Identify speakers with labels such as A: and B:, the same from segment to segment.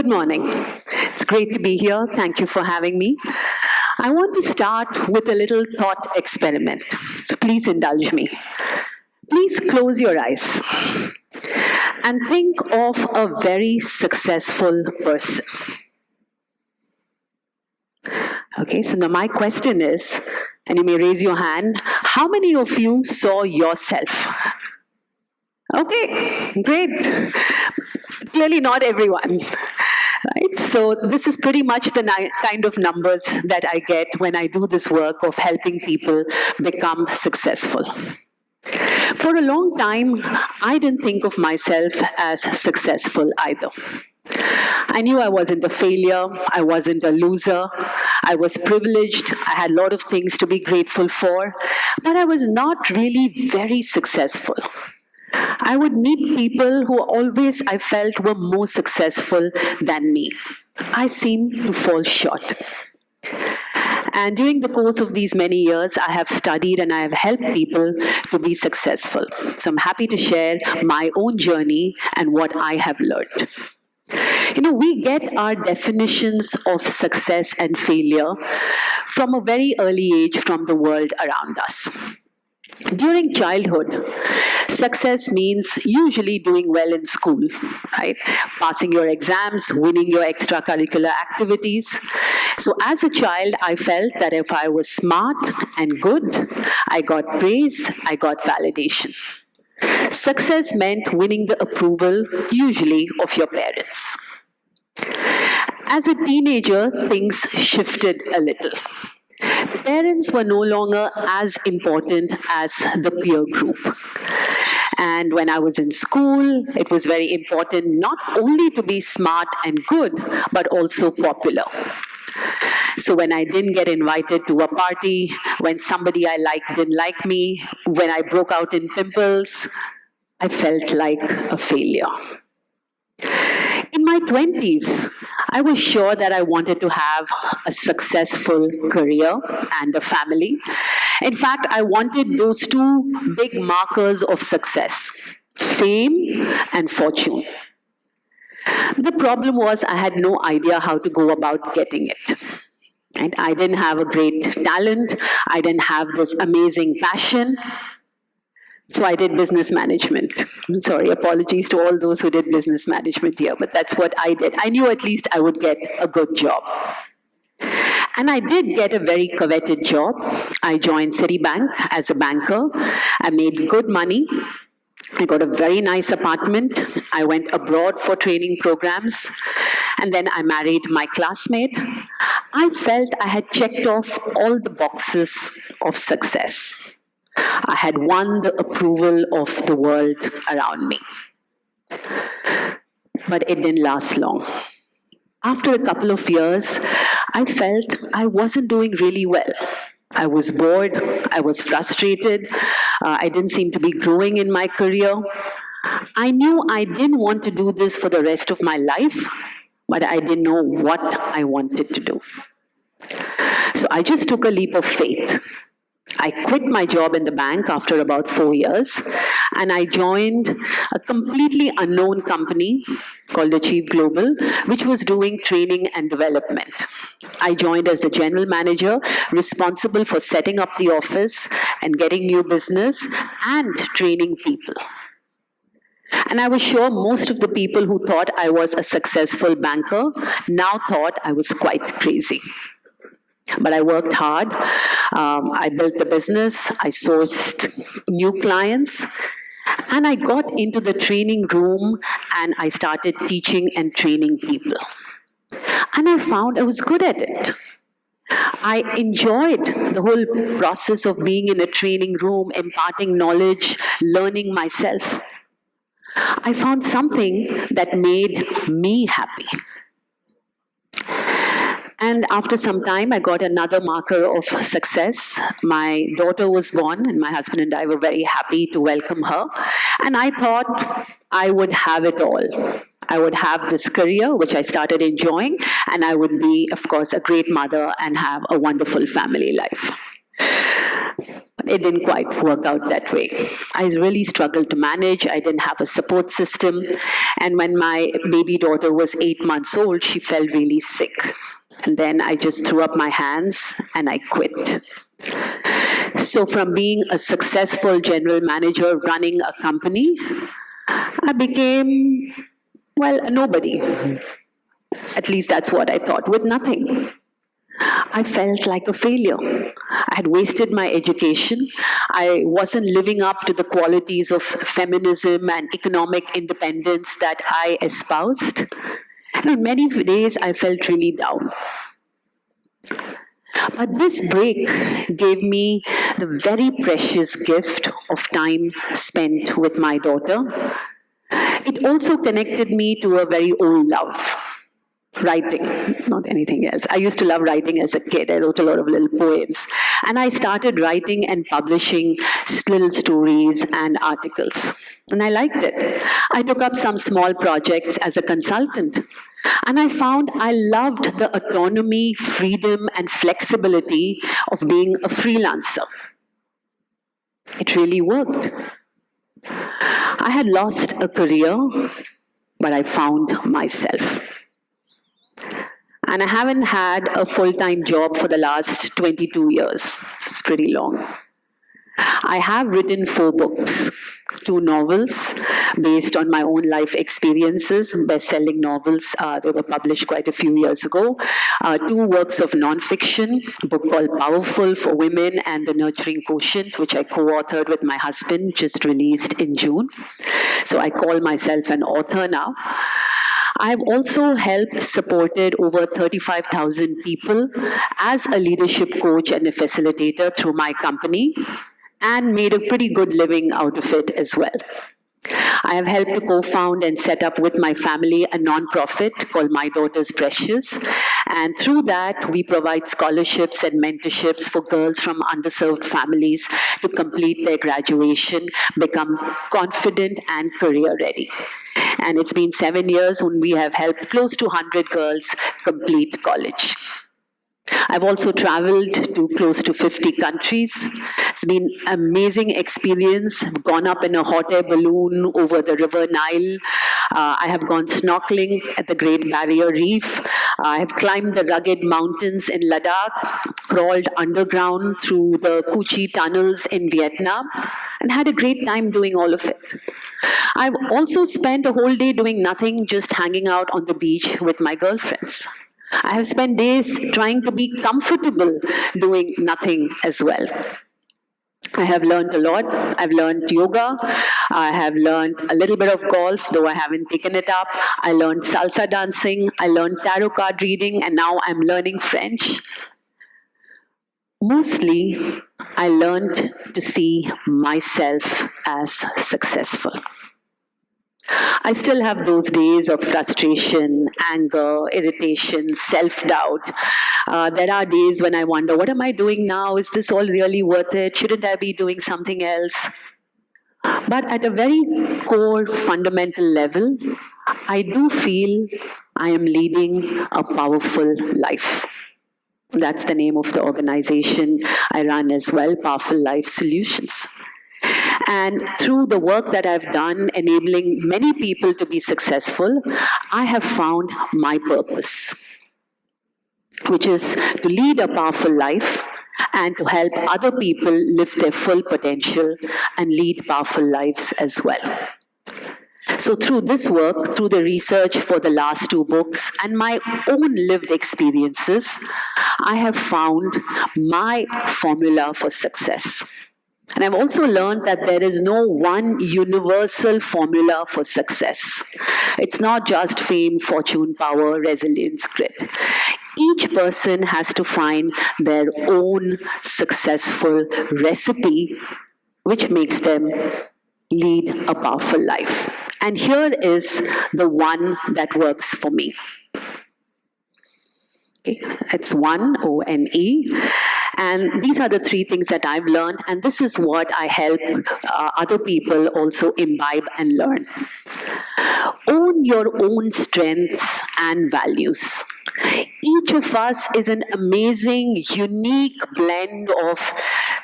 A: Good morning. It's great to be here. Thank you for having me. I want to start with a little thought experiment. So please indulge me. Please close your eyes and think of a very successful person. Okay, so now my question is, and you may raise your hand, how many of you saw yourself? Okay, great. Clearly not everyone. Right? So this is pretty much the kind of numbers that I get when I do this work of helping people become successful. For a long time, I didn't think of myself as successful either. I knew I wasn't a failure, I wasn't a loser, I was privileged, I had a lot of things to be grateful for, but I was not really very successful. I would meet people who always I felt were more successful than me. I seemed to fall short. And during the course of these many years, I have studied and I have helped people to be successful. So I'm happy to share my own journey and what I have learned. You know, we get our definitions of success and failure from a very early age from the world around us. During childhood, success means usually doing well in school, right? Passing your exams, winning your extracurricular activities. So as a child, I felt that if I was smart and good, I got praise, I got validation. Success meant winning the approval, usually of your parents. As a teenager, things shifted a little. Parents were no longer as important as the peer group. And when I was in school, it was very important not only to be smart and good, but also popular. So when I didn't get invited to a party, when somebody I liked didn't like me, when I broke out in pimples, I felt like a failure. In my 20s, I was sure that I wanted to have a successful career and a family. In fact, I wanted those two big markers of success, fame and fortune. The problem was I had no idea how to go about getting it. And I didn't have a great talent. I didn't have this amazing passion. So I did business management. Sorry, apologies to all those who did business management here, but that's what I did. I knew at least I would get a good job. And I did get a very coveted job. I joined Citibank as a banker. I made good money. I got a very nice apartment. I went abroad for training programs. And then I married my classmate. I felt I had checked off all the boxes of success. I had won the approval of the world around me. But it didn't last long. After a couple of years, I felt I wasn't doing really well. I was bored, I was frustrated, I didn't seem to be growing in my career. I knew I didn't want to do this for the rest of my life, but I didn't know what I wanted to do. So I just took a leap of faith. I quit my job in the bank after about 4 years, and I joined a completely unknown company called Achieve Global, which was doing training and development. I joined as the general manager, responsible for setting up the office and getting new business and training people. And I was sure most of the people who thought I was a successful banker now thought I was quite crazy. But I worked hard, I built the business, I sourced new clients, and I got into the training room and I started teaching and training people. And I found I was good at it. I enjoyed the whole process of being in a training room, imparting knowledge, learning myself. I found something that made me happy. And after some time, I got another marker of success. My daughter was born, and my husband and I were very happy to welcome her. And I thought I would have it all. I would have this career, which I started enjoying, and I would be, of course, a great mother and have a wonderful family life. But it didn't quite work out that way. I really struggled to manage. I didn't have a support system. And when my baby daughter was 8 months old, she fell really sick. And then I just threw up my hands and I quit. So from being a successful general manager running a company, I became, well, a nobody. At least that's what I thought, with nothing. I felt like a failure. I had wasted my education. I wasn't living up to the qualities of feminism and economic independence that I espoused. And on many days, I felt really down. But this break gave me the very precious gift of time spent with my daughter. It also connected me to a very old love. Writing, not anything else. I used to love writing as a kid. I wrote a lot of little poems. And I started writing and publishing little stories and articles. And I liked it. I took up some small projects as a consultant. And I found I loved the autonomy, freedom, and flexibility of being a freelancer. It really worked. I had lost a career, but I found myself. And I haven't had a full-time job for the last 22 years. It's pretty long. I have written 4 books, 2 novels based on my own life experiences, best-selling novels. They were published quite a few years ago. 2 works of non-fiction, a book called Powerful for Women and The Nurturing Quotient, which I co-authored with my husband, just released in June. So I call myself an author now. I've also helped, supported over 35,000 people as a leadership coach and a facilitator through my company, and made a pretty good living out of it as well. I have helped to co-found and set up with my family a non-profit called My Daughter's Precious. And through that, we provide scholarships and mentorships for girls from underserved families to complete their graduation, become confident and career ready. And it's been 7 years when we have helped close to 100 girls complete college. I've also traveled to close to 50 countries. It's been an amazing experience. I've gone up in a hot air balloon over the River Nile. I have gone snorkeling at the Great Barrier Reef. I have climbed the rugged mountains in Ladakh, crawled underground through the Quotient tunnels in Vietnam, and had a great time doing all of it. I've also spent a whole day doing nothing, just hanging out on the beach with my girlfriends. I have spent days trying to be comfortable doing nothing as well. I have learned a lot. I've learned yoga. I have learned a little bit of golf, though I haven't taken it up. I learned salsa dancing. I learned tarot card reading, and now I'm learning French. Mostly, I learned to see myself as successful. I still have those days of frustration, anger, irritation, self-doubt. There are days when I wonder, what am I doing now? Is this all really worth it? Shouldn't I be doing something else? But at a very core, fundamental level, I do feel I am leading a powerful life. That's the name of the organization I run as well, Powerfulife Solutions. And through the work that I've done, enabling many people to be successful, I have found my purpose, which is to lead a powerful life and to help other people live their full potential and lead powerful lives as well. So through this work, through the research for the last 2 books, and my own lived experiences, I have found my formula for success. And I've also learned that there is no one universal formula for success. It's not just fame, fortune, power, resilience, grit. Each person has to find their own successful recipe, which makes them lead a powerful life. And here is the one that works for me. Okay. It's ONE, O-N-E. And these are the 3 things that I've learned, and this is what I help other people also imbibe and learn. Own your own strengths and values. Each of us is an amazing, unique blend of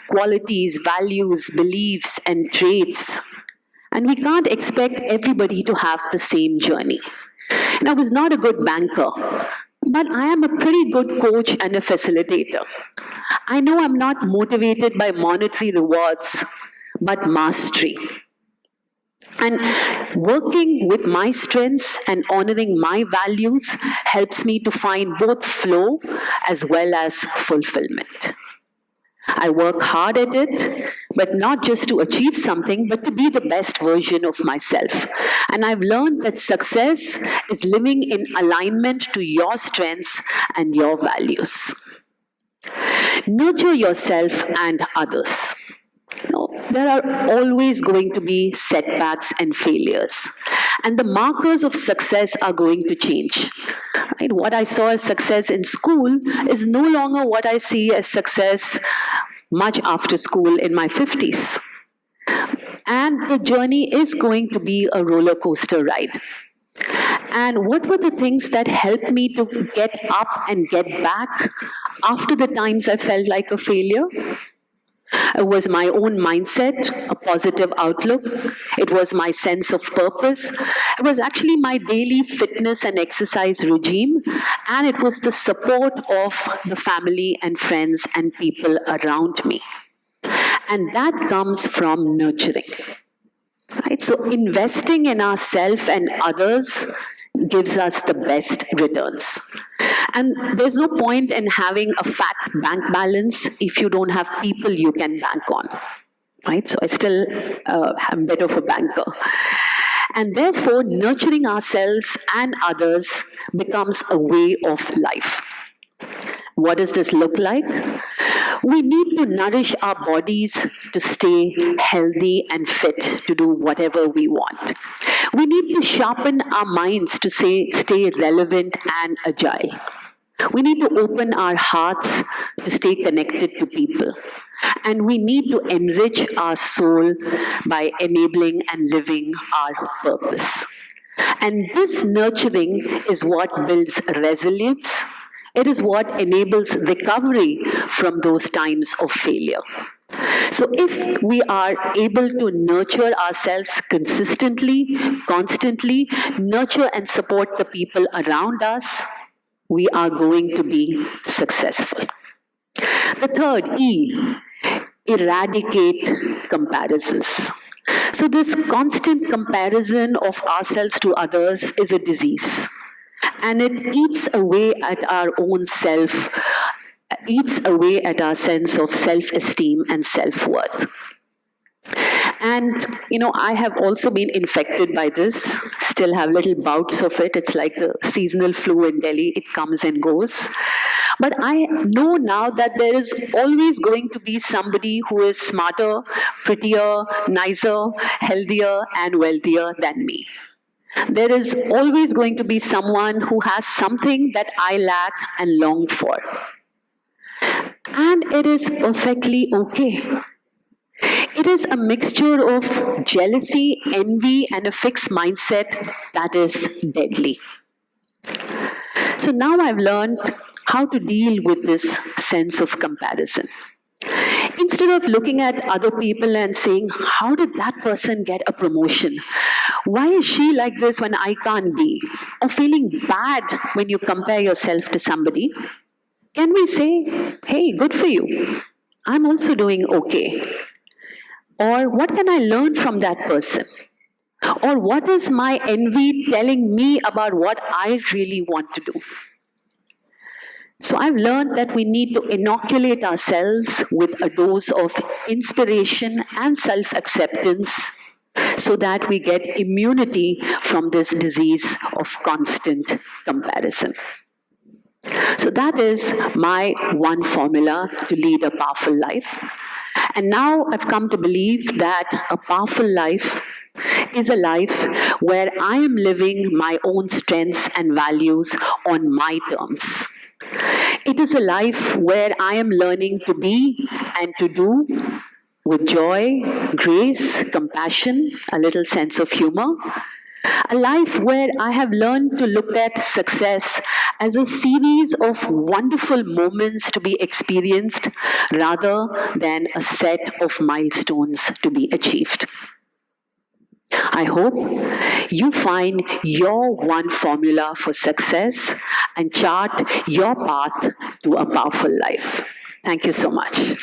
A: qualities, values, beliefs, and traits. And we can't expect everybody to have the same journey. And I was not a good banker, but I am a pretty good coach and a facilitator. I know I'm not motivated by monetary rewards, but mastery. And working with my strengths and honoring my values helps me to find both flow as well as fulfillment. I work hard at it, but not just to achieve something, but to be the best version of myself. And I've learned that success is living in alignment to your strengths and your values. Nurture yourself and others. There are always going to be setbacks and failures. And the markers of success are going to change. Right? What I saw as success in school is no longer what I see as success much after school in my 50s. And the journey is going to be a roller coaster ride. And what were the things that helped me to get up and get back after the times I felt like a failure? It was my own mindset, a positive outlook. It was my sense of purpose. It was actually my daily fitness and exercise regime. And it was the support of the family and friends and people around me. And that comes from nurturing. Right? So investing in ourselves and others gives us the best returns. And there's no point in having a fat bank balance if you don't have people you can bank on. Right? So I still am a bit of a banker. And therefore, nurturing ourselves and others becomes a way of life. What does this look like? We need to nourish our bodies to stay healthy and fit to do whatever we want. We need to sharpen our minds to stay relevant and agile. We need to open our hearts to stay connected to people. And we need to enrich our soul by enabling and living our purpose. And this nurturing is what builds resilience. It is what enables recovery from those times of failure. So if we are able to nurture ourselves consistently, constantly, nurture and support the people around us, we are going to be successful. The third, E, eradicate comparisons. So this constant comparison of ourselves to others is a disease. And it eats away at our own self, eats away at our sense of self-esteem and self-worth. And, I have also been infected by this, still have little bouts of it. It's like the seasonal flu in Delhi. It comes and goes. But I know now that there is always going to be somebody who is smarter, prettier, nicer, healthier, and wealthier than me. There is always going to be someone who has something that I lack and long for. And it is perfectly okay. It is a mixture of jealousy, envy, and a fixed mindset that is deadly. So now I've learned how to deal with this sense of comparison. Instead of looking at other people and saying, how did that person get a promotion? Why is she like this when I can't be? Or feeling bad when you compare yourself to somebody, can we say, hey, good for you. I'm also doing okay. Or what can I learn from that person? Or what is my envy telling me about what I really want to do? So I've learned that we need to inoculate ourselves with a dose of inspiration and self-acceptance so that we get immunity from this disease of constant comparison. So that is my one formula to lead a powerful life. And now I've come to believe that a powerful life is a life where I am living my own strengths and values on my terms. It is a life where I am learning to be and to do with joy, grace, compassion, a little sense of humor, A life where I have learned to look at success as a series of wonderful moments to be experienced rather than a set of milestones to be achieved. I hope you find your one formula for success and chart your path to a powerful life. Thank you so much.